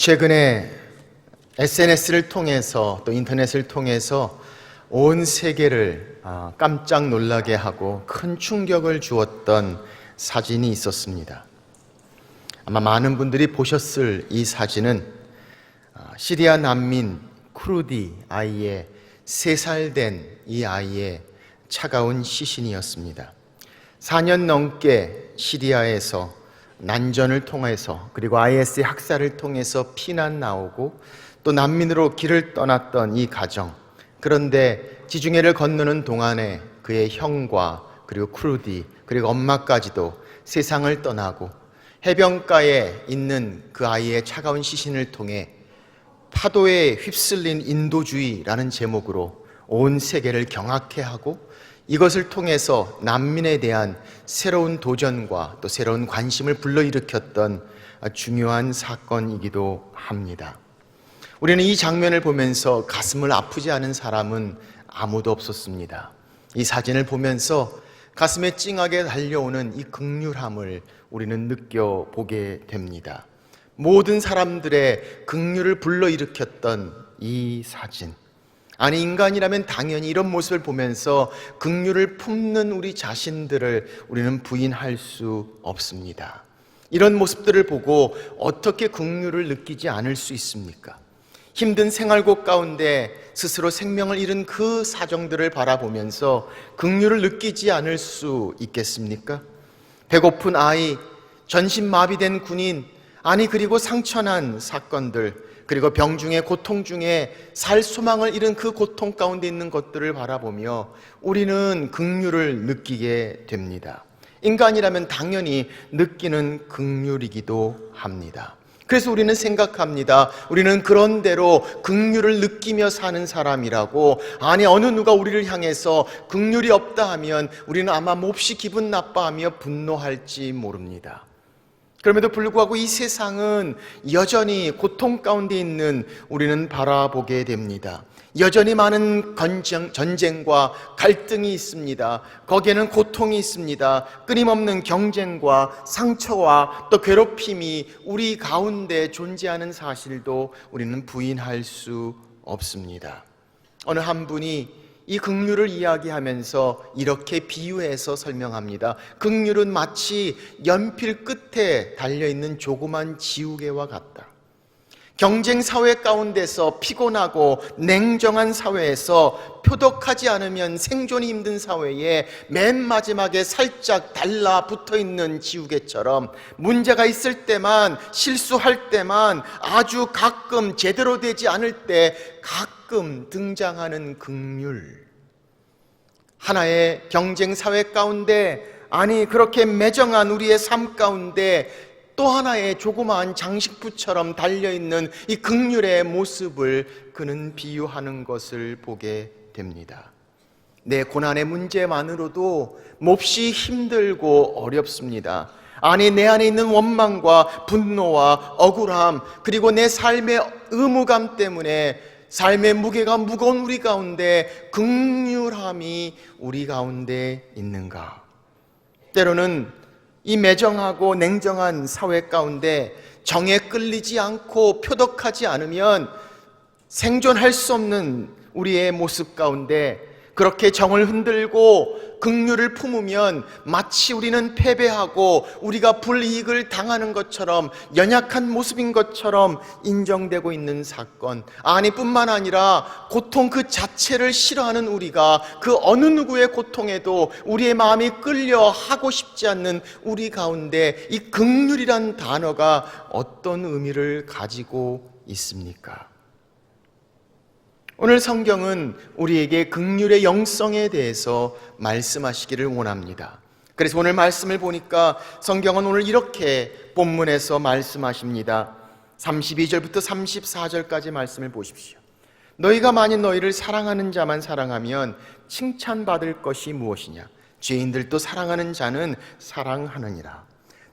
최근에 SNS를 통해서 또 인터넷을 통해서 온 세계를 깜짝 놀라게 하고 큰 충격을 주었던 사진이 있었습니다. 아마 많은 분들이 보셨을 이 사진은 시리아 난민 쿠르디 아이의 3살 된 이 아이의 차가운 시신이었습니다. 4년 넘게 시리아에서 난전을 통해서 그리고 IS의 학살을 통해서 피난 나오고 또 난민으로 길을 떠났던 이 가정, 그런데 지중해를 건너는 동안에 그의 형과 그리고 쿠르디 그리고 엄마까지도 세상을 떠나고 해변가에 있는 그 아이의 차가운 시신을 통해 파도에 휩쓸린 인도주의라는 제목으로 온 세계를 경악해 하고 이것을 통해서 난민에 대한 새로운 도전과 또 새로운 관심을 불러일으켰던 중요한 사건이기도 합니다. 우리는 이 장면을 보면서 가슴을 아프지 않은 사람은 아무도 없었습니다. 이 사진을 보면서 가슴에 찡하게 달려오는 이 긍휼함을 우리는 느껴보게 됩니다. 모든 사람들의 긍휼을 불러일으켰던 이 사진, 아니 인간이라면 당연히 이런 모습을 보면서 긍휼을 품는 우리 자신들을 우리는 부인할 수 없습니다. 이런 모습들을 보고 어떻게 긍휼을 느끼지 않을 수 있습니까? 힘든 생활고 가운데 스스로 생명을 잃은 그 사정들을 바라보면서 긍휼을 느끼지 않을 수 있겠습니까? 배고픈 아이, 전신마비된 군인, 아니 그리고 상처난 사건들, 그리고 병 중에 고통 중에 살 소망을 잃은 그 고통 가운데 있는 것들을 바라보며 우리는 긍휼을 느끼게 됩니다. 인간이라면 당연히 느끼는 긍휼이기도 합니다. 그래서 우리는 생각합니다. 우리는 그런대로 긍휼을 느끼며 사는 사람이라고. 아니 어느 누가 우리를 향해서 긍휼이 없다 하면 우리는 아마 몹시 기분 나빠하며 분노할지 모릅니다. 그럼에도 불구하고 이 세상은 여전히 고통 가운데 있는 우리는 바라보게 됩니다. 여전히 많은 전쟁과 갈등이 있습니다. 거기에는 고통이 있습니다. 끊임없는 경쟁과 상처와 또 괴롭힘이 우리 가운데 존재하는 사실도 우리는 부인할 수 없습니다. 어느 한 분이 이 긍휼을 이야기하면서 이렇게 비유해서 설명합니다. 긍휼은 마치 연필 끝에 달려있는 조그만 지우개와 같다. 경쟁 사회 가운데서 피곤하고 냉정한 사회에서 표독하지 않으면 생존이 힘든 사회에 맨 마지막에 살짝 달라붙어 있는 지우개처럼 문제가 있을 때만, 실수할 때만, 아주 가끔 제대로 되지 않을 때 가끔 등장하는 긍휼, 하나의 경쟁 사회 가운데, 아니 그렇게 매정한 우리의 삶 가운데 또 하나의 조그마한 장식부처럼 달려있는 이 긍휼의 모습을 그는 비유하는 것을 보게 됩니다. 내 고난의 문제만으로도 몹시 힘들고 어렵습니다. 아니 내 안에 있는 원망과 분노와 억울함, 그리고 내 삶의 의무감 때문에 삶의 무게가 무거운 우리 가운데 긍휼함이 우리 가운데 있는가? 때로는 이 매정하고 냉정한 사회 가운데 정에 끌리지 않고 표독하지 않으면 생존할 수 없는 우리의 모습 가운데 그렇게 정을 흔들고 긍휼을 품으면 마치 우리는 패배하고 우리가 불이익을 당하는 것처럼, 연약한 모습인 것처럼 인정되고 있는 사건, 아니 뿐만 아니라 고통 그 자체를 싫어하는 우리가 그 어느 누구의 고통에도 우리의 마음이 끌려 하고 싶지 않는 우리 가운데 이 긍휼이란 단어가 어떤 의미를 가지고 있습니까? 오늘 성경은 우리에게 긍휼의 영성에 대해서 말씀하시기를 원합니다. 그래서 오늘 말씀을 보니까 성경은 오늘 이렇게 본문에서 말씀하십니다. 32절부터 34절까지 말씀을 보십시오. 너희가 만일 너희를 사랑하는 자만 사랑하면 칭찬받을 것이 무엇이냐? 죄인들도 사랑하는 자는 사랑하느니라.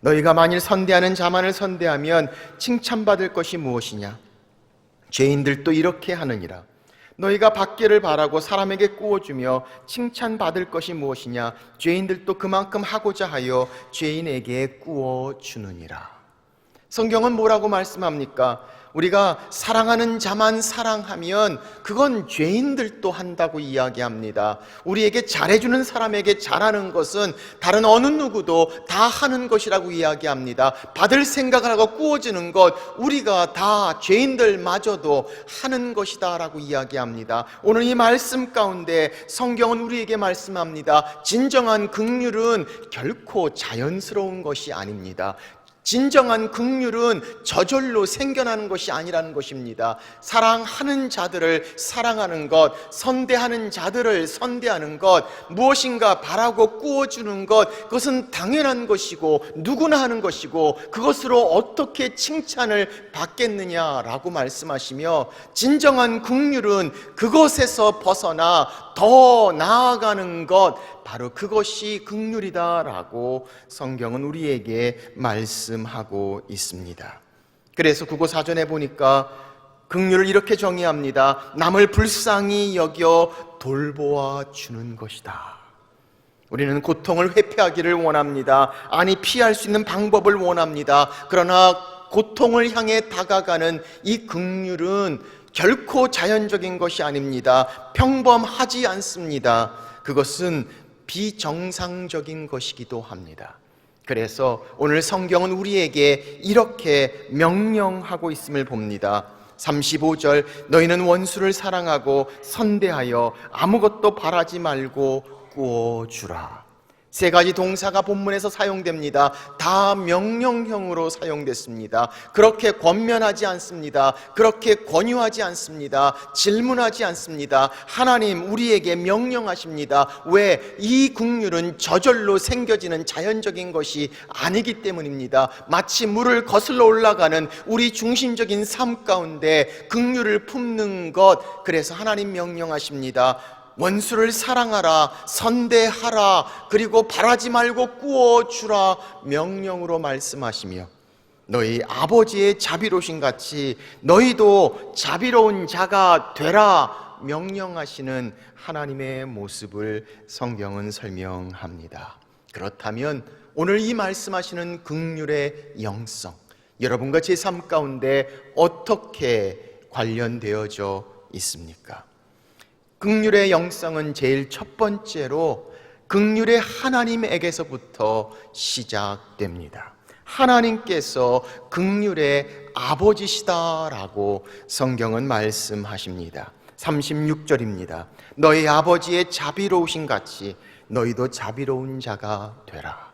너희가 만일 선대하는 자만을 선대하면 칭찬받을 것이 무엇이냐? 죄인들도 이렇게 하느니라. 너희가 받기를 바라고 사람에게 꾸어주며 칭찬받을 것이 무엇이냐? 죄인들도 그만큼 하고자 하여 죄인에게 꾸어주느니라. 성경은 뭐라고 말씀합니까? 우리가 사랑하는 자만 사랑하면 그건 죄인들도 한다고 이야기합니다. 우리에게 잘해주는 사람에게 잘하는 것은 다른 어느 누구도 다 하는 것이라고 이야기합니다. 받을 생각을 하고 꾸어주는 것, 우리가 다 죄인들마저도 하는 것이다 라고 이야기합니다. 오늘 이 말씀 가운데 성경은 우리에게 말씀합니다. 진정한 긍휼은 결코 자연스러운 것이 아닙니다. 진정한 긍휼은 저절로 생겨나는 것이 아니라는 것입니다. 사랑하는 자들을 사랑하는 것, 선대하는 자들을 선대하는 것, 무엇인가 바라고 꾸어주는 것, 그것은 당연한 것이고 누구나 하는 것이고 그것으로 어떻게 칭찬을 받겠느냐라고 말씀하시며, 진정한 긍휼은 그것에서 벗어나 더 나아가는 것, 바로 그것이 긍휼이다라고 성경은 우리에게 말씀하고 있습니다. 그래서 국어사전에 보니까 긍휼을 이렇게 정의합니다. 남을 불쌍히 여겨 돌보아 주는 것이다. 우리는 고통을 회피하기를 원합니다. 아니, 피할 수 있는 방법을 원합니다. 그러나 고통을 향해 다가가는 이 긍휼은 결코 자연적인 것이 아닙니다. 평범하지 않습니다. 그것은 비정상적인 것이기도 합니다. 그래서 오늘 성경은 우리에게 이렇게 명령하고 있음을 봅니다. 35절, 너희는 원수를 사랑하고 선대하여 아무것도 바라지 말고 꾸어주라. 세 가지 동사가 본문에서 사용됩니다. 다 명령형으로 사용됐습니다. 그렇게 권면하지 않습니다. 그렇게 권유하지 않습니다. 질문하지 않습니다. 하나님 우리에게 명령하십니다. 왜? 이 긍휼은 저절로 생겨지는 자연적인 것이 아니기 때문입니다. 마치 물을 거슬러 올라가는 우리 중심적인 삶 가운데 긍휼을 품는 것, 그래서 하나님 명령하십니다. 원수를 사랑하라, 선대하라, 그리고 바라지 말고 꾸어주라 명령으로 말씀하시며, 너희 아버지의 자비로우신 같이 너희도 자비로운 자가 되라 명령하시는 하나님의 모습을 성경은 설명합니다. 그렇다면 오늘 이 말씀하시는 긍휼의 영성, 여러분과 제 삶 가운데 어떻게 관련되어져 있습니까? 긍휼의 영성은 제일 첫 번째로 긍휼의 하나님에게서부터 시작됩니다. 하나님께서 긍휼의 아버지시다라고 성경은 말씀하십니다. 36절입니다. 너희 아버지의 자비로우신 같이 너희도 자비로운 자가 되라.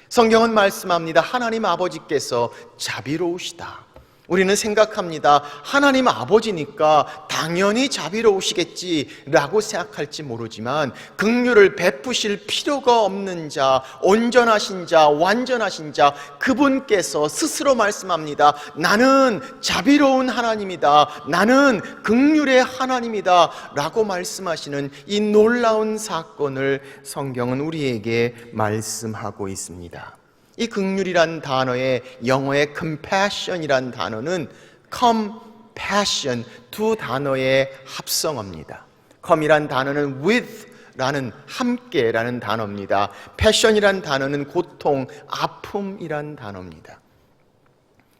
성경은 말씀합니다. 하나님 아버지께서 자비로우시다. 우리는 생각합니다. 하나님 아버지니까 당연히 자비로우시겠지라고 생각할지 모르지만, 긍휼을 베푸실 필요가 없는 자, 온전하신 자, 완전하신 자, 그분께서 스스로 말씀합니다. 나는 자비로운 하나님이다. 나는 긍휼의 하나님이다 라고 말씀하시는 이 놀라운 사건을 성경은 우리에게 말씀하고 있습니다. 이 긍휼이란 단어의 영어의 compassion이란 단어는 compassion, 두 단어의 합성어입니다. com이란 단어는 with라는 함께라는 단어입니다. passion이란 단어는 고통, 아픔이란 단어입니다.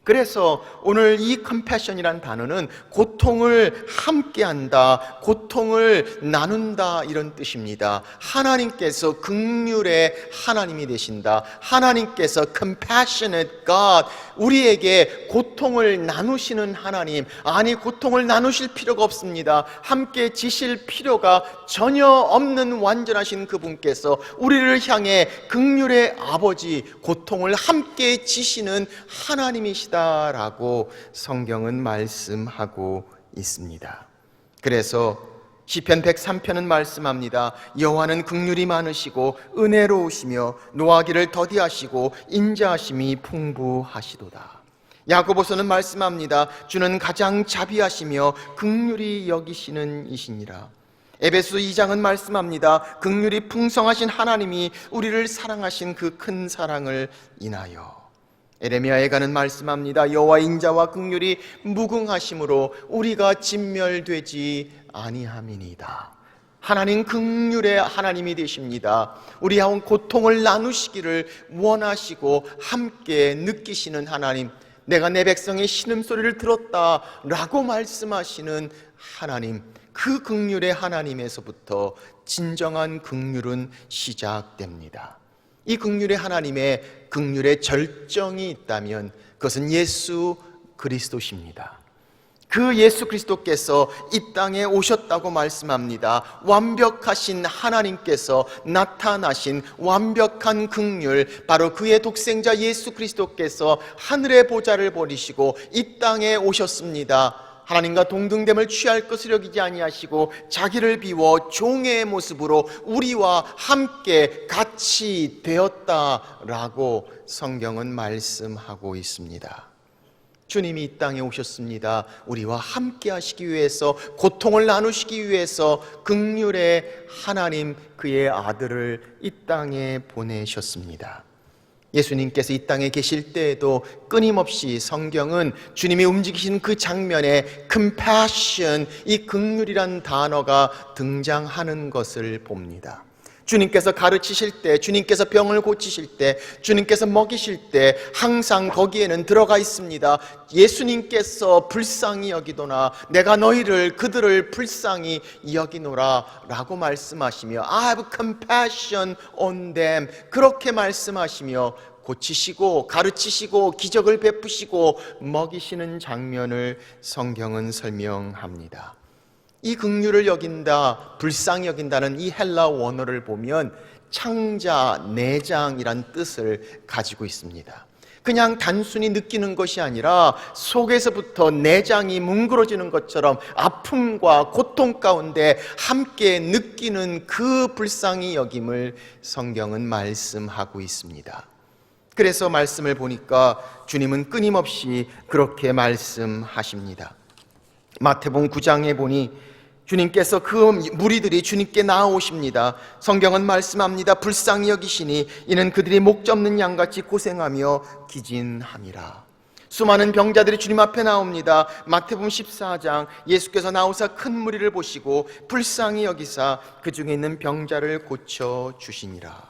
그래서 오늘 이 compassion이란 단어는 고통을 함께한다, 고통을 나눈다 이런 뜻입니다. 하나님께서 긍휼의 하나님이 되신다. 하나님께서 compassionate God, 우리에게 고통을 나누시는 하나님. 아니, 고통을 나누실 필요가 없습니다. 함께 지실 필요가 전혀 없는 완전하신 그분께서 우리를 향해 긍휼의 아버지, 고통을 함께 지시는 하나님이시다 라고 성경은 말씀하고 있습니다. 그래서 시편 103편은 말씀합니다. 여호와는 긍휼이 많으시고 은혜로우시며 노하기를 더디하시고 인자하심이 풍부하시도다. 야고보서는 말씀합니다. 주는 가장 자비하시며 긍휼히 여기시는 이시니라. 에베소 2장은 말씀합니다. 긍휼이 풍성하신 하나님이 우리를 사랑하신 그 큰 사랑을 인하여. 에레미야에가는 말씀합니다. 여호와 인자와 긍휼이 무궁하심으로 우리가 진멸되지 아니함이니이다. 하나님 긍휼의 하나님이 되십니다. 우리하고 고통을 나누시기를 원하시고 함께 느끼시는 하나님, 내가 내 백성의 신음소리를 들었다라고 말씀하시는 하나님, 그 긍휼의 하나님에서부터 진정한 긍휼은 시작됩니다. 이 긍휼의 하나님의 긍휼의 절정이 있다면 그것은 예수 그리스도십니다. 그 예수 그리스도께서 이 땅에 오셨다고 말씀합니다. 완벽하신 하나님께서 나타나신 완벽한 긍휼, 바로 그의 독생자 예수 그리스도께서 하늘의 보좌를 버리시고 이 땅에 오셨습니다. 하나님과 동등됨을 취할 것을 여기지 아니하시고 자기를 비워 종의 모습으로 우리와 함께 같이 되었다라고 성경은 말씀하고 있습니다. 주님이 이 땅에 오셨습니다. 우리와 함께 하시기 위해서, 고통을 나누시기 위해서 긍휼의 하나님, 그의 아들을 이 땅에 보내셨습니다. 예수님께서 이 땅에 계실 때에도 끊임없이 성경은 주님이 움직이신 그 장면에 compassion, 이 긍휼이란 단어가 등장하는 것을 봅니다. 주님께서 가르치실 때, 주님께서 병을 고치실 때, 주님께서 먹이실 때 항상 거기에는 들어가 있습니다. 예수님께서 불쌍히 여기도나 내가 너희를, 그들을 불쌍히 여기노라 라고 말씀하시며 I have compassion on them, 그렇게 말씀하시며 고치시고 가르치시고 기적을 베푸시고 먹이시는 장면을 성경은 설명합니다. 이 긍휼을 여긴다, 불쌍히 여긴다는 이 헬라 원어를 보면 창자, 내장이란 뜻을 가지고 있습니다. 그냥 단순히 느끼는 것이 아니라 속에서부터 내장이 뭉그러지는 것처럼 아픔과 고통 가운데 함께 느끼는 그 불쌍히 여김을 성경은 말씀하고 있습니다. 그래서 말씀을 보니까 주님은 끊임없이 그렇게 말씀하십니다. 마태복음 9장에 보니 주님께서 그 무리들이 주님께 나아오십니다. 성경은 말씀합니다. 불쌍히 여기시니 이는 그들이 목 접는 양같이 고생하며 기진함이라. 수많은 병자들이 주님 앞에 나옵니다. 마태복음 14장, 예수께서 나오사 큰 무리를 보시고 불쌍히 여기사 그 중에 있는 병자를 고쳐 주시니라.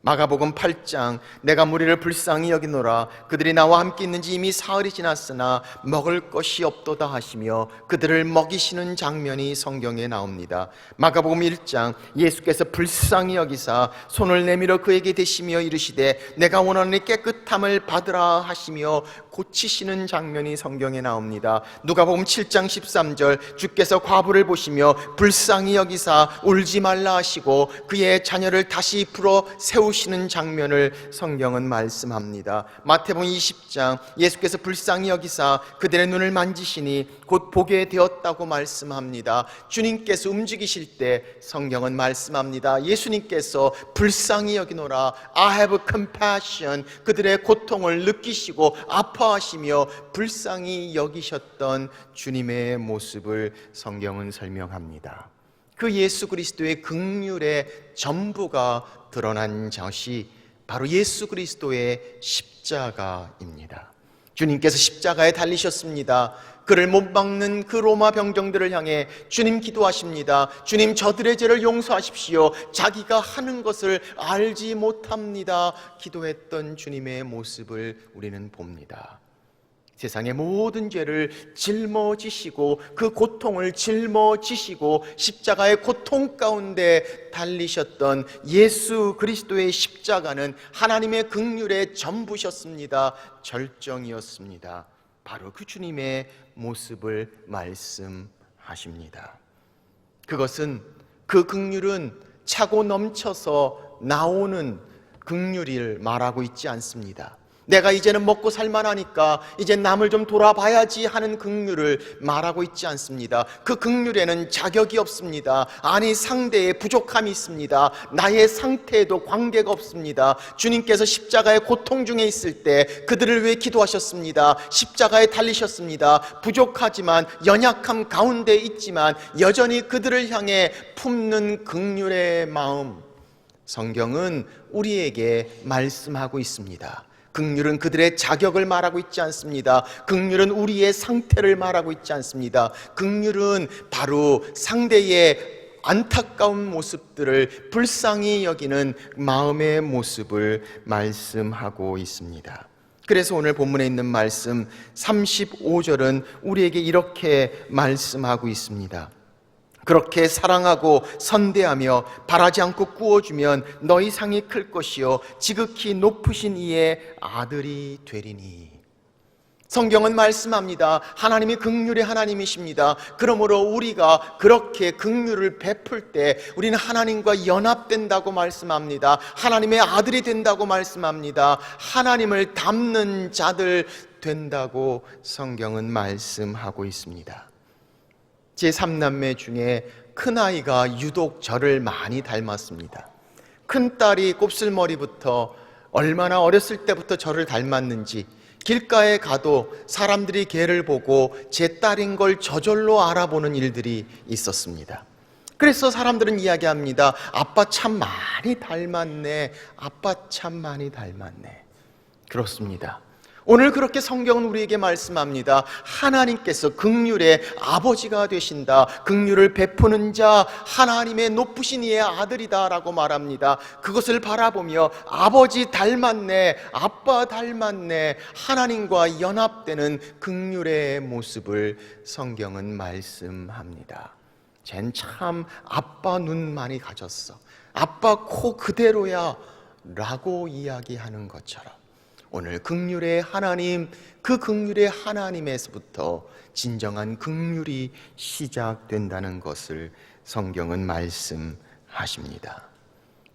마가복음 8장, 내가 무리를 불쌍히 여기노라 그들이 나와 함께 있는지 이미 사흘이 지났으나 먹을 것이 없도다 하시며 그들을 먹이시는 장면이 성경에 나옵니다. 마가복음 1장, 예수께서 불쌍히 여기사 손을 내밀어 그에게 대시며 이르시되 내가 원하노니 깨끗함을 받으라 하시며 고치시는 장면이 성경에 나옵니다. 누가복음 7장 13절, 주께서 과부를 보시며 불쌍히 여기사 울지 말라 하시고 그의 자녀를 다시 풀어 세우시는 장면을 성경은 말씀합니다. 마태복음 20장, 예수께서 불쌍히 여기사 그들의 눈을 만지시니 곧 보게 되었다고 말씀합니다. 주님께서 움직이실 때 성경은 말씀합니다. 예수님께서 불쌍히 여기노라, I have compassion, 그들의 고통을 느끼시고 아파하시며 불쌍히 여기셨던 주님의 모습을 성경은 설명합니다. 그 예수 그리스도의 긍휼의 전부가 드러난 것이 바로 예수 그리스도의 십자가입니다. 주님께서 십자가에 달리셨습니다. 그를 못 막는 그 로마 병정들을 향해 주님 기도하십니다. 주님, 저들의 죄를 용서하십시오. 자기가 하는 것을 알지 못합니다. 기도했던 주님의 모습을 우리는 봅니다. 세상의 모든 죄를 짊어지시고 그 고통을 짊어지시고 십자가의 고통 가운데 달리셨던 예수 그리스도의 십자가는 하나님의 긍휼의 전부셨습니다. 절정이었습니다. 바로 그 주님의 모습을 말씀하십니다. 그것은, 그 긍휼은 차고 넘쳐서 나오는 긍휼을 말하고 있지 않습니다. 내가 이제는 먹고 살만하니까 이제 남을 좀 돌아봐야지 하는 긍휼을 말하고 있지 않습니다. 그 긍휼에는 자격이 없습니다. 아니, 상대의 부족함이 있습니다. 나의 상태에도 관계가 없습니다. 주님께서 십자가의 고통 중에 있을 때 그들을 위해 기도하셨습니다. 십자가에 달리셨습니다. 부족하지만, 연약함 가운데 있지만 여전히 그들을 향해 품는 긍휼의 마음, 성경은 우리에게 말씀하고 있습니다. 긍휼은 그들의 자격을 말하고 있지 않습니다. 긍휼은 우리의 상태를 말하고 있지 않습니다. 긍휼은 바로 상대의 안타까운 모습들을 불쌍히 여기는 마음의 모습을 말씀하고 있습니다. 그래서 오늘 본문에 있는 말씀 35절은 우리에게 이렇게 말씀하고 있습니다. 그렇게 사랑하고 선대하며 바라지 않고 꾸어주면 너희 상이 클 것이요 지극히 높으신 이의 아들이 되리니. 성경은 말씀합니다. 하나님이 긍휼의 하나님이십니다. 그러므로 우리가 그렇게 긍휼을 베풀 때 우리는 하나님과 연합된다고 말씀합니다. 하나님의 아들이 된다고 말씀합니다. 하나님을 닮는 자들 된다고 성경은 말씀하고 있습니다. 제3남매 중에 큰아이가 유독 저를 많이 닮았습니다. 큰딸이 곱슬머리부터 얼마나 어렸을 때부터 저를 닮았는지 길가에 가도 사람들이 걔를 보고 제 딸인 걸 저절로 알아보는 일들이 있었습니다. 그래서 사람들은 이야기합니다. 아빠 참 많이 닮았네. 아빠 참 많이 닮았네. 그렇습니다. 오늘 그렇게 성경은 우리에게 말씀합니다. 하나님께서 긍휼의 아버지가 되신다. 긍휼을 베푸는 자 하나님의 높으신 이의 아들이다 라고 말합니다. 그것을 바라보며 아버지 닮았네, 아빠 닮았네, 하나님과 연합되는 긍휼의 모습을 성경은 말씀합니다. 쟨 참 아빠 눈 많이 가졌어, 아빠 코 그대로야 라고 이야기하는 것처럼 오늘 긍휼의 하나님, 그 긍휼의 하나님에서부터 진정한 긍휼이 시작된다는 것을 성경은 말씀하십니다.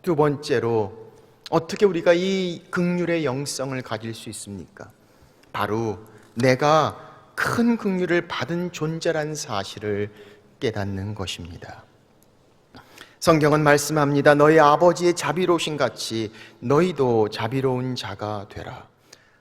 두 번째로 어떻게 우리가 이 긍휼의 영성을 가질 수 있습니까? 바로 내가 큰 긍휼을 받은 존재란 사실을 깨닫는 것입니다. 성경은 말씀합니다. 너희 아버지의 자비로우신 같이 너희도 자비로운 자가 되라.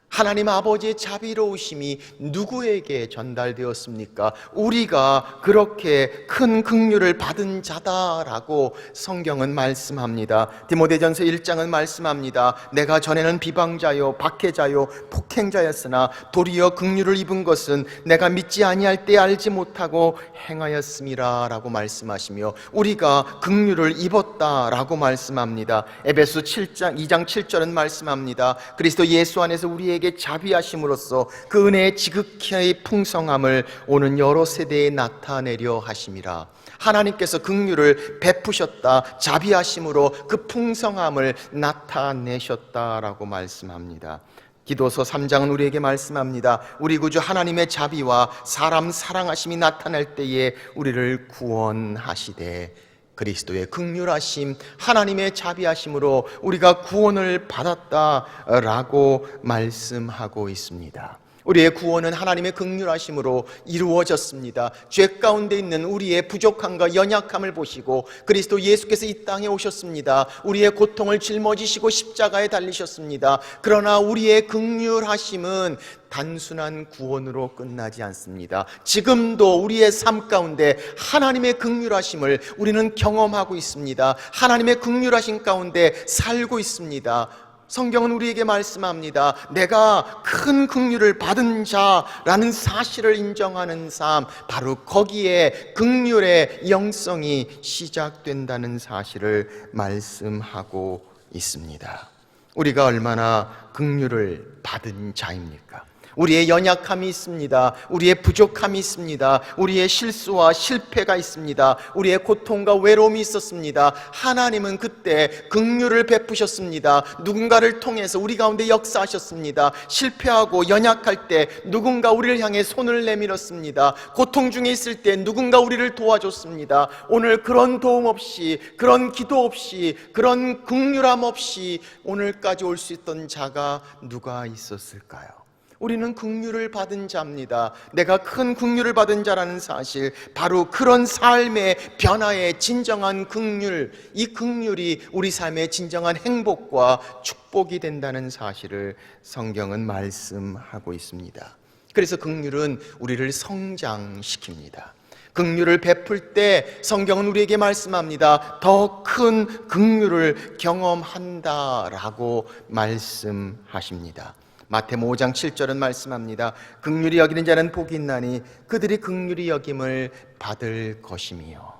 하나님 아버지의 자비로우심이 누구에게 전달되었습니까? 우리가 그렇게 큰 긍휼을 받은 자다라고 성경은 말씀합니다. 디모데전서 1장은 말씀합니다. 내가 전에는 비방자요 박해자요 폭행자였으나 도리어 긍휼을 입은 것은 내가 믿지 아니할 때 알지 못하고 행하였음이라 라고 말씀하시며 우리가 긍휼을 입었다라고 말씀합니다. 에베소 2장 7절은 말씀합니다. 그리스도 예수 안에서 우리에게 자비하심으로써 그 은혜의 지극히 풍성함을 오는 여러 세대에 나타내려 하심이라. 하나님께서 긍휼을 베푸셨다, 자비하심으로 그 풍성함을 나타내셨다라고 말씀합니다. 기도서 3장은 우리에게 말씀합니다. 우리 구주 하나님의 자비와 사람 사랑하심이 나타날 때에 우리를 구원하시되 그리스도의 긍휼하심, 하나님의 자비하심으로 우리가 구원을 받았다라고 말씀하고 있습니다. 우리의 구원은 하나님의 긍휼하심으로 이루어졌습니다. 죄 가운데 있는 우리의 부족함과 연약함을 보시고 그리스도 예수께서 이 땅에 오셨습니다. 우리의 고통을 짊어지시고 십자가에 달리셨습니다. 그러나 우리의 긍휼하심은 단순한 구원으로 끝나지 않습니다. 지금도 우리의 삶 가운데 하나님의 긍휼하심을 우리는 경험하고 있습니다. 하나님의 긍휼하심 가운데 살고 있습니다. 성경은 우리에게 말씀합니다. 내가 큰 긍휼을 받은 자라는 사실을 인정하는 삶, 바로 거기에 긍휼의 영성이 시작된다는 사실을 말씀하고 있습니다. 우리가 얼마나 긍휼을 받은 자입니까? 우리의 연약함이 있습니다. 우리의 부족함이 있습니다. 우리의 실수와 실패가 있습니다. 우리의 고통과 외로움이 있었습니다. 하나님은 그때 긍휼을 베푸셨습니다. 누군가를 통해서 우리 가운데 역사하셨습니다. 실패하고 연약할 때 누군가 우리를 향해 손을 내밀었습니다. 고통 중에 있을 때 누군가 우리를 도와줬습니다. 오늘 그런 도움 없이, 그런 기도 없이, 그런 긍휼함 없이 오늘까지 올 수 있던 자가 누가 있었을까요? 우리는 긍휼을 받은 자입니다. 내가 큰 긍휼을 받은 자라는 사실, 바로 그런 삶의 변화의 진정한 긍휼, 이 긍휼이 우리 삶의 진정한 행복과 축복이 된다는 사실을 성경은 말씀하고 있습니다. 그래서 긍휼은 우리를 성장시킵니다. 긍휼을 베풀 때 성경은 우리에게 말씀합니다. 더 큰 긍휼을 경험한다라고 말씀하십니다. 마태복음 5장 7절은 말씀합니다. 긍휼히 여기는 자는 복이 있나니 그들이 긍휼히 여김을 받을 것이며.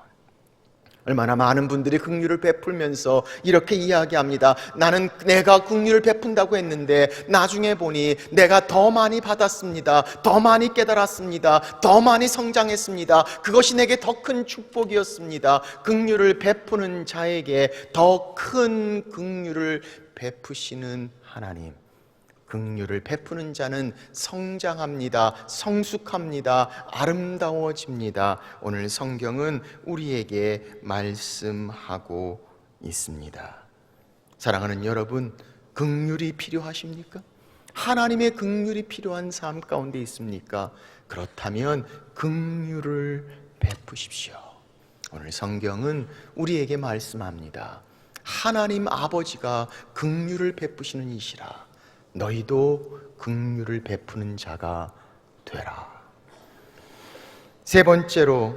얼마나 많은 분들이 긍휼을 베풀면서 이렇게 이야기합니다. 나는 내가 긍휼을 베푼다고 했는데 나중에 보니 내가 더 많이 받았습니다. 더 많이 깨달았습니다. 더 많이 성장했습니다. 그것이 내게 더 큰 축복이었습니다. 긍휼을 베푸는 자에게 더 큰 긍휼을 베푸시는 하나님. 긍휼을 베푸는 자는 성장합니다. 성숙합니다. 아름다워집니다. 오늘 성경은 우리에게 말씀하고 있습니다. 사랑하는 여러분, 긍휼이 필요하십니까? 하나님의 긍휼이 필요한 삶 가운데 있습니까? 그렇다면 긍휼을 베푸십시오. 오늘 성경은 우리에게 말씀합니다. 하나님 아버지가 긍휼을 베푸시는 이시라. 너희도 긍휼을 베푸는 자가 되라. 세 번째로,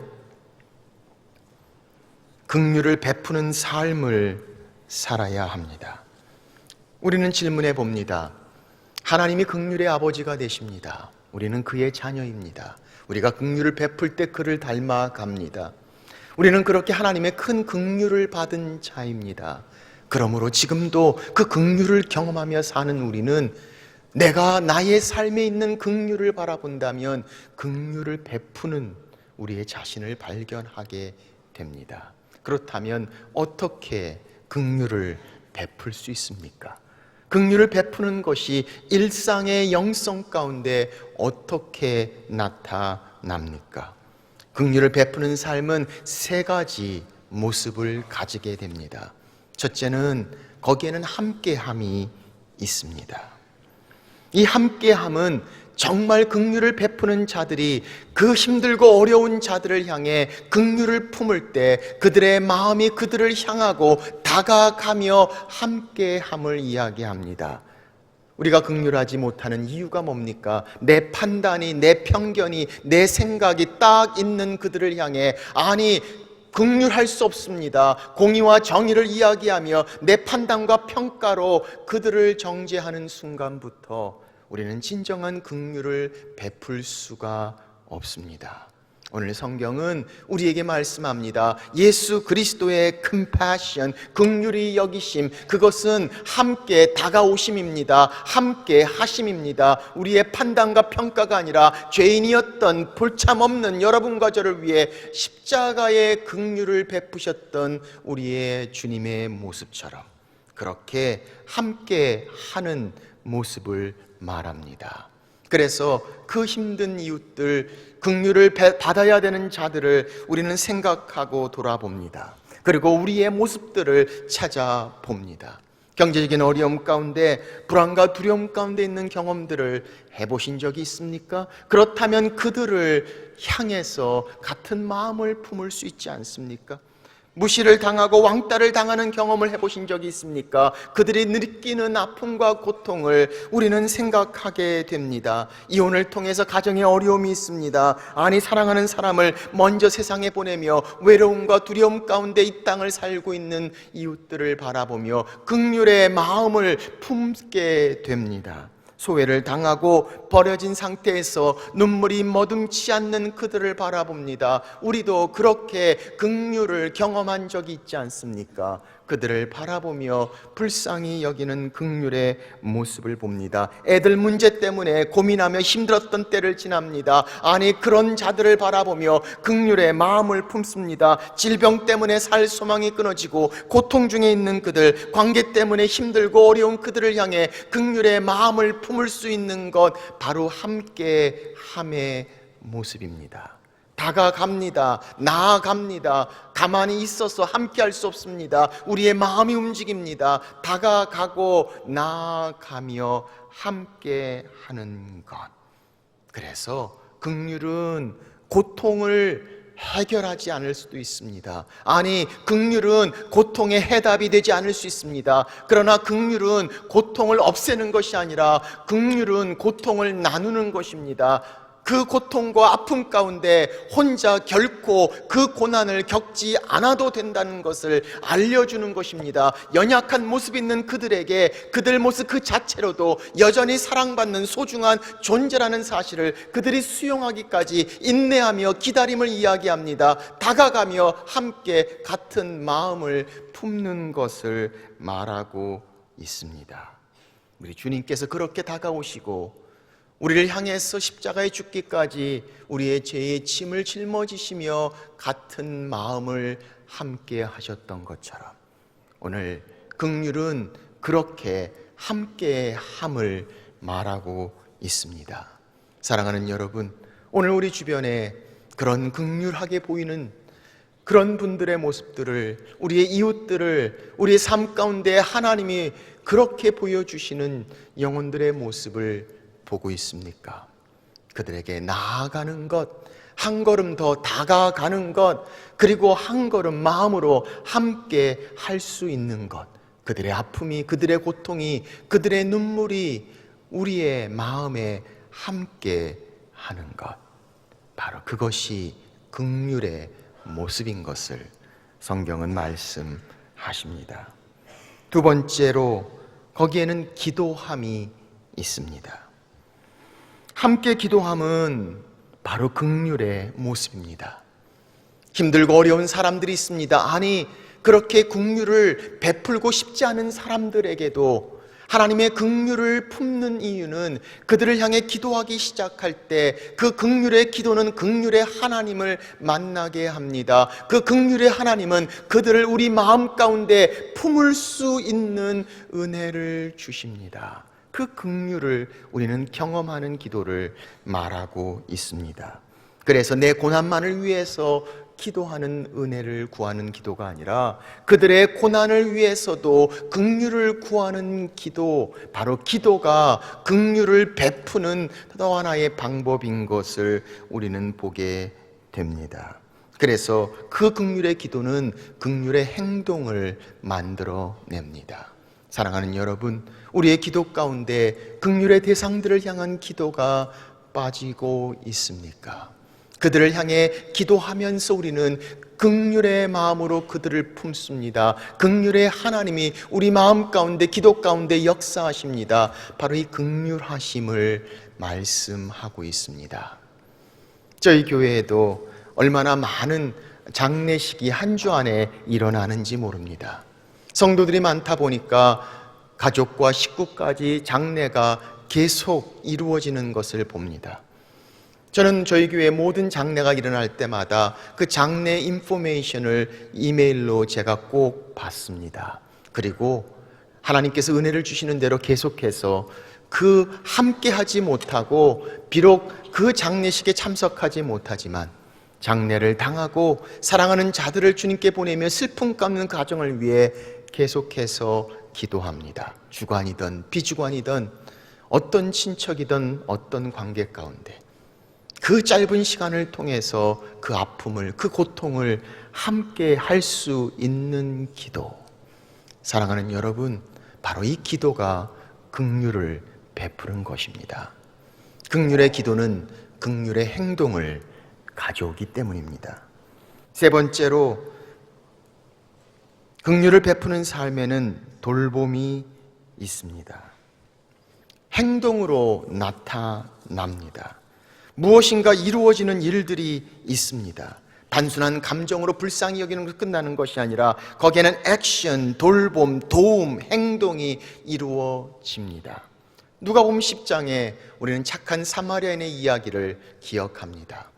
긍휼을 베푸는 삶을 살아야 합니다. 우리는 질문해 봅니다. 하나님이 긍휼의 아버지가 되십니다. 우리는 그의 자녀입니다. 우리가 긍휼을 베풀 때 그를 닮아갑니다. 우리는 그렇게 하나님의 큰 긍휼을 받은 자입니다. 그러므로 지금도 그 긍휼을 경험하며 사는 우리는 내가 나의 삶에 있는 긍휼을 바라본다면 긍휼을 베푸는 우리의 자신을 발견하게 됩니다. 그렇다면 어떻게 긍휼을 베풀 수 있습니까? 긍휼을 베푸는 것이 일상의 영성 가운데 어떻게 나타납니까? 긍휼을 베푸는 삶은 세 가지 모습을 가지게 됩니다. 첫째는 거기에는 함께함이 있습니다. 이 함께함은 정말 긍휼을 베푸는 자들이 그 힘들고 어려운 자들을 향해 긍휼을 품을 때 그들의 마음이 그들을 향하고 다가가며 함께함을 이야기합니다. 우리가 긍휼하지 못하는 이유가 뭡니까? 내 판단이, 내 편견이, 내 생각이 딱 있는 그들을 향해 아니 긍휼할 수 없습니다. 공의와 정의를 이야기하며 내 판단과 평가로 그들을 정죄하는 순간부터 우리는 진정한 긍휼을 베풀 수가 없습니다. 오늘 성경은 우리에게 말씀합니다. 예수 그리스도의 compassion, 긍휼히 여기심, 그것은 함께 다가오심입니다. 함께 하심입니다. 우리의 판단과 평가가 아니라 죄인이었던 볼참 없는 여러분과 저를 위해 십자가의 긍휼을 베푸셨던 우리의 주님의 모습처럼 그렇게 함께 하는 모습을 말합니다. 그래서 그 힘든 이웃들, 긍휼을 받아야 되는 자들을 우리는 생각하고 돌아봅니다. 그리고 우리의 모습들을 찾아봅니다. 경제적인 어려움 가운데 불안과 두려움 가운데 있는 경험들을 해보신 적이 있습니까? 그렇다면 그들을 향해서 같은 마음을 품을 수 있지 않습니까? 무시를 당하고 왕따를 당하는 경험을 해보신 적이 있습니까? 그들이 느끼는 아픔과 고통을 우리는 생각하게 됩니다. 이혼을 통해서 가정에 어려움이 있습니다. 아니 사랑하는 사람을 먼저 세상에 보내며 외로움과 두려움 가운데 이 땅을 살고 있는 이웃들을 바라보며 긍휼의 마음을 품게 됩니다. 소외를 당하고 버려진 상태에서 눈물이 머금지 않는 그들을 바라봅니다. 우리도 그렇게 긍휼을 경험한 적이 있지 않습니까? 그들을 바라보며 불쌍히 여기는 긍휼의 모습을 봅니다. 애들 문제 때문에 고민하며 힘들었던 때를 지납니다. 아니 그런 자들을 바라보며 긍휼의 마음을 품습니다. 질병 때문에 살 소망이 끊어지고 고통 중에 있는 그들, 관계 때문에 힘들고 어려운 그들을 향해 긍휼의 마음을 품을 수 있는 것 바로 함께함의 모습입니다. 다가갑니다. 나아갑니다. 가만히 있어서 함께할 수 없습니다. 우리의 마음이 움직입니다. 다가가고 나아가며 함께하는 것. 그래서 긍휼은 고통을 해결하지 않을 수도 있습니다. 아니 긍휼은 고통의 해답이 되지 않을 수 있습니다. 그러나 긍휼은 고통을 없애는 것이 아니라 긍휼은 고통을 나누는 것입니다. 그 고통과 아픔 가운데 혼자 결코 그 고난을 겪지 않아도 된다는 것을 알려주는 것입니다. 연약한 모습 있는 그들에게 그들 모습 그 자체로도 여전히 사랑받는 소중한 존재라는 사실을 그들이 수용하기까지 인내하며 기다림을 이야기합니다. 다가가며 함께 같은 마음을 품는 것을 말하고 있습니다. 우리 주님께서 그렇게 다가오시고 우리를 향해서 십자가에 죽기까지 우리의 죄의 짐을 짊어지시며 같은 마음을 함께 하셨던 것처럼 오늘 긍휼은 그렇게 함께함을 말하고 있습니다. 사랑하는 여러분, 오늘 우리 주변에 그런 긍휼하게 보이는 그런 분들의 모습들을, 우리의 이웃들을, 우리의 삶 가운데 하나님이 그렇게 보여주시는 영혼들의 모습을 보고 있습니까? 그들에게 나아가는 것, 한 걸음 더 다가가는 것, 그리고 한 걸음 마음으로 함께 할 수 있는 것, 그들의 아픔이, 그들의 고통이, 그들의 눈물이 우리의 마음에 함께 하는 것, 바로 그것이 긍휼의 모습인 것을 성경은 말씀하십니다. 두 번째로 거기에는 기도함이 있습니다. 함께 기도함은 바로 긍휼의 모습입니다. 힘들고 어려운 사람들이 있습니다. 아니, 그렇게 긍휼을 베풀고 싶지 않은 사람들에게도 하나님의 긍휼을 품는 이유는 그들을 향해 기도하기 시작할 때 그 긍휼의 기도는 긍휼의 하나님을 만나게 합니다. 그 긍휼의 하나님은 그들을 우리 마음 가운데 품을 수 있는 은혜를 주십니다. 그 긍휼을 우리는 경험하는 기도를 말하고 있습니다. 그래서 내 고난만을 위해서 기도하는 은혜를 구하는 기도가 아니라 그들의 고난을 위해서도 긍휼을 구하는 기도, 바로 기도가 긍휼을 베푸는 또 하나의 방법인 것을 우리는 보게 됩니다. 그래서 그 긍휼의 기도는 긍휼의 행동을 만들어냅니다. 사랑하는 여러분, 우리의 기도 가운데 긍휼의 대상들을 향한 기도가 빠지고 있습니까? 그들을 향해 기도하면서 우리는 긍휼의 마음으로 그들을 품습니다. 긍휼의 하나님이 우리 마음 가운데, 기도 가운데 역사하십니다. 바로 이 긍휼하심을 말씀하고 있습니다. 저희 교회에도 얼마나 많은 장례식이 한 주 안에 일어나는지 모릅니다. 성도들이 많다 보니까 가족과 식구까지 장례가 계속 이루어지는 것을 봅니다. 저는 저희 교회 모든 장례가 일어날 때마다 그 장례 인포메이션을 이메일로 제가 꼭 받습니다. 그리고 하나님께서 은혜를 주시는 대로 계속해서 그 함께 하지 못하고 비록 그 장례식에 참석하지 못하지만 장례를 당하고 사랑하는 자들을 주님께 보내며 슬픔 깎는 가정을 위해 계속해서 기도합니다. 주관이든 비주관이든 어떤 친척이든 어떤 관계 가운데 그 짧은 시간을 통해서 그 아픔을, 그 고통을 함께 할 수 있는 기도. 사랑하는 여러분, 바로 이 기도가 긍휼을 베푸는 것입니다. 긍휼의 기도는 긍휼의 행동을 가져오기 때문입니다. 세 번째로, 긍휼을 베푸는 삶에는 돌봄이 있습니다. 행동으로 나타납니다. 무엇인가 이루어지는 일들이 있습니다. 단순한 감정으로 불쌍히 여기는 것으로 끝나는 것이 아니라 거기에는 액션, 돌봄, 도움, 행동이 이루어집니다. 누가복음 10장에 우리는 착한 사마리아인의 이야기를 기억합니다.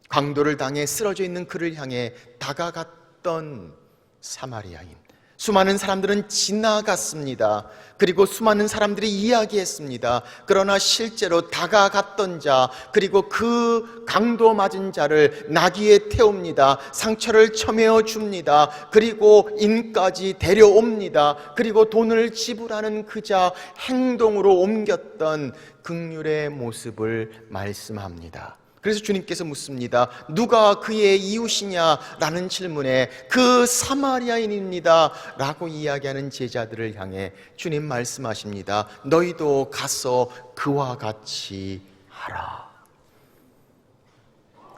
강도를 당해 쓰러져 있는 그를 향해 다가갔던 사마리아인. 수많은 사람들은 지나갔습니다. 그리고 수많은 사람들이 이야기했습니다. 그러나 실제로 다가갔던 자, 그리고 그 강도 맞은 자를 나귀에 태웁니다. 상처를 쳐매어 줍니다. 그리고 인까지 데려옵니다. 그리고 돈을 지불하는 그 자 행동으로 옮겼던 긍휼의 모습을 말씀합니다. 그래서 주님께서 묻습니다. 누가 그의 이웃이냐라는 질문에 그 사마리아인입니다 라고 이야기하는 제자들을 향해 주님 말씀하십니다. 너희도 가서 그와 같이 하라.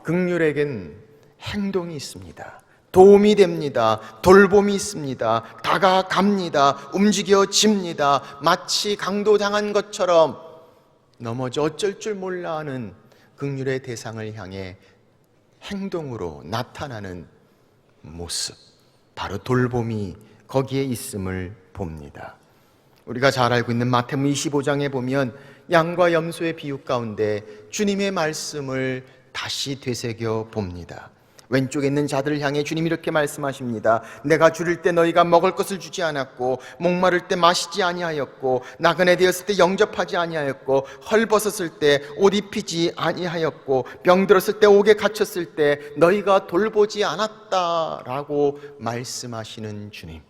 긍휼에겐 행동이 있습니다. 도움이 됩니다. 돌봄이 있습니다. 다가갑니다. 움직여집니다. 마치 강도당한 것처럼 넘어져 어쩔 줄 몰라 하는 긍휼의 대상을 향해 행동으로 나타나는 모습, 바로 돌봄이 거기에 있음을 봅니다. 우리가 잘 알고 있는 마태복음 25장에 보면 양과 염소의 비유 가운데 주님의 말씀을 다시 되새겨 봅니다. 왼쪽에 있는 자들을 향해 주님이 이렇게 말씀하십니다. 내가 줄일 때 너희가 먹을 것을 주지 않았고, 목마를 때 마시지 아니하였고, 나그네 되었을 때 영접하지 아니하였고, 헐벗었을 때 옷 입히지 아니하였고, 병들었을 때 옥에 갇혔을 때 너희가 돌보지 않았다라고 말씀하시는 주님.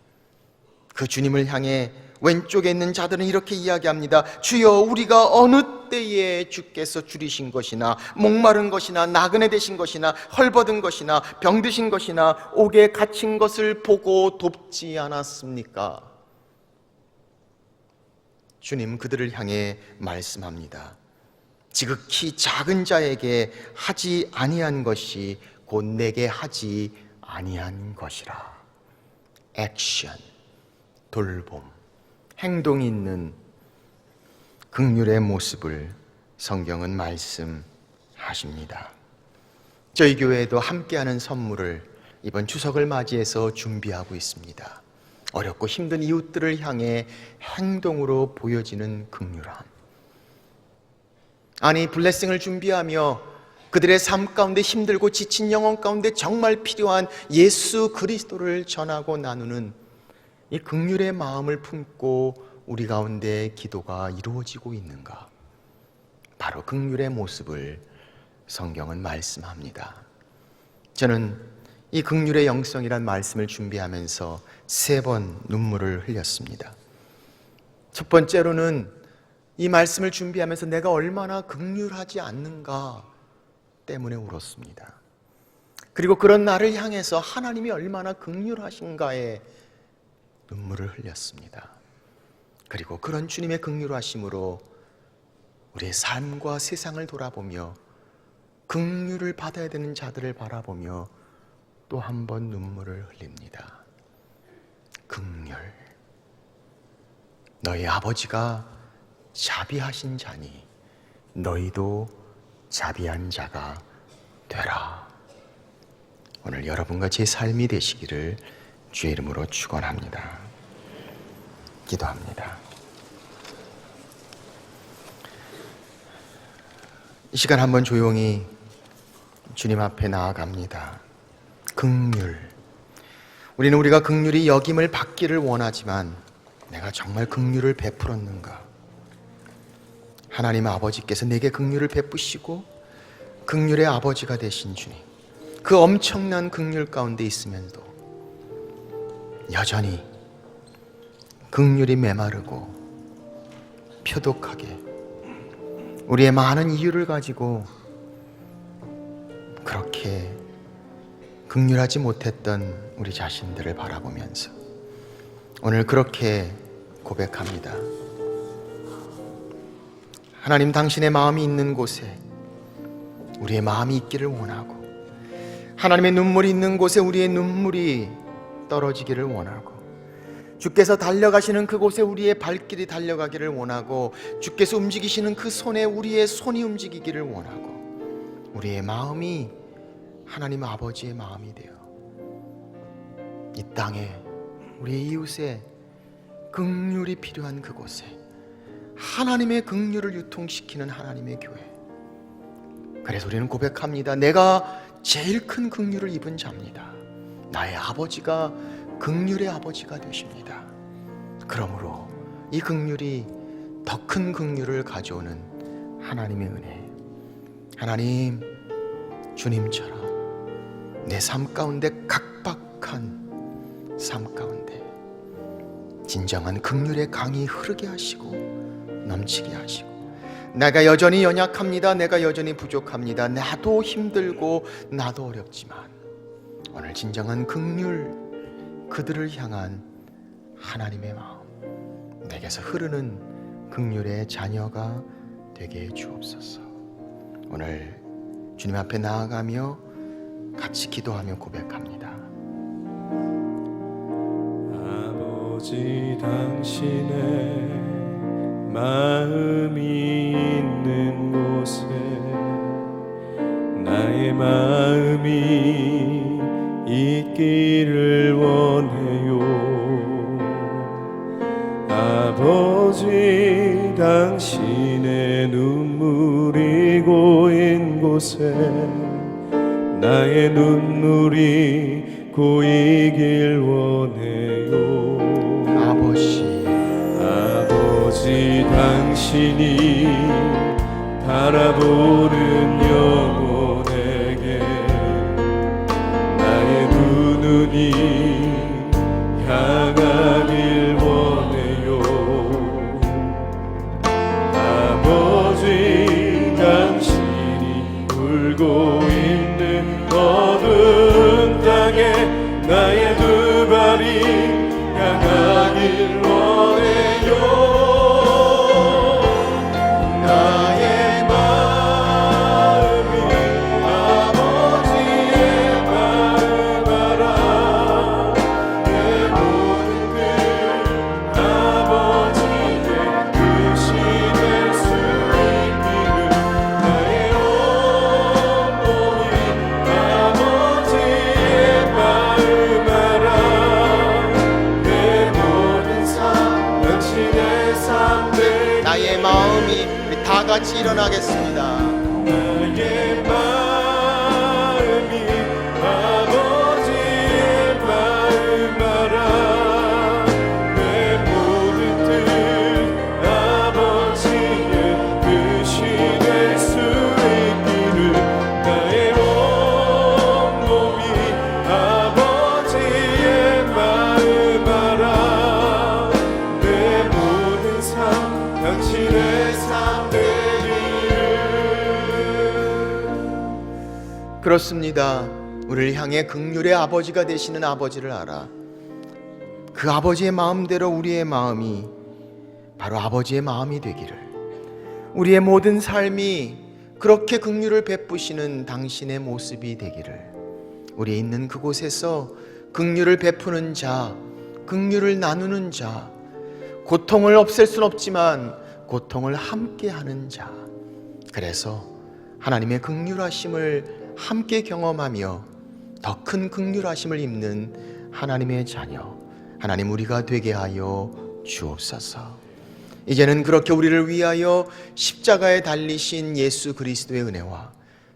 그 주님을 향해 왼쪽에 있는 자들은 이렇게 이야기합니다. 주여, 우리가 어느 때에 주께서 줄이신 것이나 목마른 것이나 나그네 되신 것이나 헐벗은 것이나 병드신 것이나 옥에 갇힌 것을 보고 돕지 않았습니까? 주님 그들을 향해 말씀합니다. 지극히 작은 자에게 하지 아니한 것이 곧 내게 하지 아니한 것이라. 액션, 돌봄, 행동이 있는 긍휼의 모습을 성경은 말씀하십니다. 저희 교회에도 함께하는 선물을 이번 추석을 맞이해서 준비하고 있습니다. 어렵고 힘든 이웃들을 향해 행동으로 보여지는 긍휼함. 아니, 블레싱을 준비하며 그들의 삶 가운데 힘들고 지친 영혼 가운데 정말 필요한 예수 그리스도를 전하고 나누는 이 긍휼의 마음을 품고 우리 가운데 기도가 이루어지고 있는가? 바로 긍휼의 모습을 성경은 말씀합니다. 저는 이 긍휼의 영성이란 말씀을 준비하면서 3번 눈물을 흘렸습니다. 첫 번째로는 이 말씀을 준비하면서 내가 얼마나 긍휼하지 않는가 때문에 울었습니다. 그리고 그런 나를 향해서 하나님이 얼마나 긍휼하신가에 눈물을 흘렸습니다. 그리고 그런 주님의 긍휼하심으로 우리의 삶과 세상을 돌아보며 긍휼을 받아야 되는 자들을 바라보며 또 한 번 눈물을 흘립니다. 긍휼, 너희 아버지가 자비하신 자니 너희도 자비한 자가 되라. 오늘 여러분과 제 삶이 되시기를 주의 이름으로 축원합니다. 기도합니다. 이 시간 한번 조용히 주님 앞에 나아갑니다. 긍휼. 우리는 우리가 긍휼히 여김을 받기를 원하지만 내가 정말 긍휼을 베풀었는가? 하나님 아버지께서 내게 긍휼을 베푸시고 긍휼의 아버지가 되신 주님, 그 엄청난 긍휼 가운데 있으면서도 여전히 긍휼이 메마르고 표독하게 우리의 많은 이유를 가지고 그렇게 긍휼하지 못했던 우리 자신들을 바라보면서 오늘 그렇게 고백합니다. 하나님, 당신의 마음이 있는 곳에 우리의 마음이 있기를 원하고, 하나님의 눈물이 있는 곳에 우리의 눈물이 떨어지기를 원하고, 주께서 달려가시는 그곳에 우리의 발길이 달려가기를 원하고, 주께서 움직이시는 그 손에 우리의 손이 움직이기를 원하고, 우리의 마음이 하나님 아버지의 마음이 되어 이 땅에 우리의 이웃에 긍휼이 필요한 그곳에 하나님의 긍휼을 유통시키는 하나님의 교회. 그래서 우리는 고백합니다. 내가 제일 큰 긍휼을 입은 자입니다. 나의 아버지가 긍휼의 아버지가 되십니다. 그러므로 이 긍휼이 더 큰 긍휼을 가져오는 하나님의 은혜. 하나님, 주님처럼 내 삶 가운데 각박한 삶 가운데 진정한 긍휼의 강이 흐르게 하시고 넘치게 하시고, 내가 여전히 연약합니다. 내가 여전히 부족합니다. 나도 힘들고 나도 어렵지만 오늘 진정한 긍휼, 그들을 향한 하나님의 마음, 내게서 흐르는 긍휼의 자녀가 되게 해 주옵소서. 오늘 주님 앞에 나아가며 같이 기도하며 고백합니다. 아버지, 당신의 마음이 있는 곳에 나의 마음이 있기를 원해요. 아버지, 당신의 눈물이 고인 곳에 나의 눈물이 고이길 원해요. 아버지, 당신이 바라보는 영혼에게 나의 두 눈이 향하길 원해요. 아버지, 당신이 울고 있는 어두운 땅에 나의 두 발이 향하길 원해요. 나의 마음이 아버지의 마음 알아. 내 모든 뜻 아버지의 뜻이 될 수 있기를 나의 온몸이 아버지의 마음 알아. 내 모든 삶 당신의 삶 되기를. 나의 마음이, 우리 다 같이 일어나겠습니다. 나의 마음이 아버지의 마음 알아. 내 모든 뜻 아버지의 뜻이 될 수 있기를 나의 온몸이 아버지의 마음 알아. 내 모든 삶 당신의 삶 되기를. 그렇습니다. 우리를 향해 긍휼의 아버지가 되시는 아버지를 알아. 그 아버지의 마음대로 우리의 마음이 바로 아버지의 마음이 되기를, 우리의 모든 삶이 그렇게 긍휼을 베푸시는 당신의 모습이 되기를, 우리 있는 그곳에서 긍휼을 베푸는 자, 긍휼을 나누는 자, 고통을 없앨 순 없지만 고통을 함께하는 자, 그래서 하나님의 긍휼하심을 함께 경험하며 더 큰 긍휼하심을 입는 하나님의 자녀, 하나님 우리가 되게 하여 주옵소서. 이제는 그렇게 우리를 위하여 십자가에 달리신 예수 그리스도의 은혜와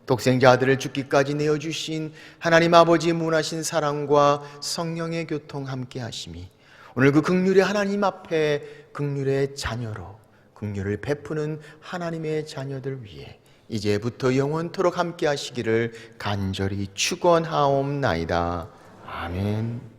독생자 아들을 죽기까지 내어주신 하나님 아버지의 무한하신 사랑과 성령의 교통 함께 하심이 오늘 그 긍휼의 하나님 앞에 긍휼의 자녀로 긍휼을 베푸는 하나님의 자녀들 위해 이제부터 영원토록 함께 하시기를 간절히 축원하옵나이다. 아멘.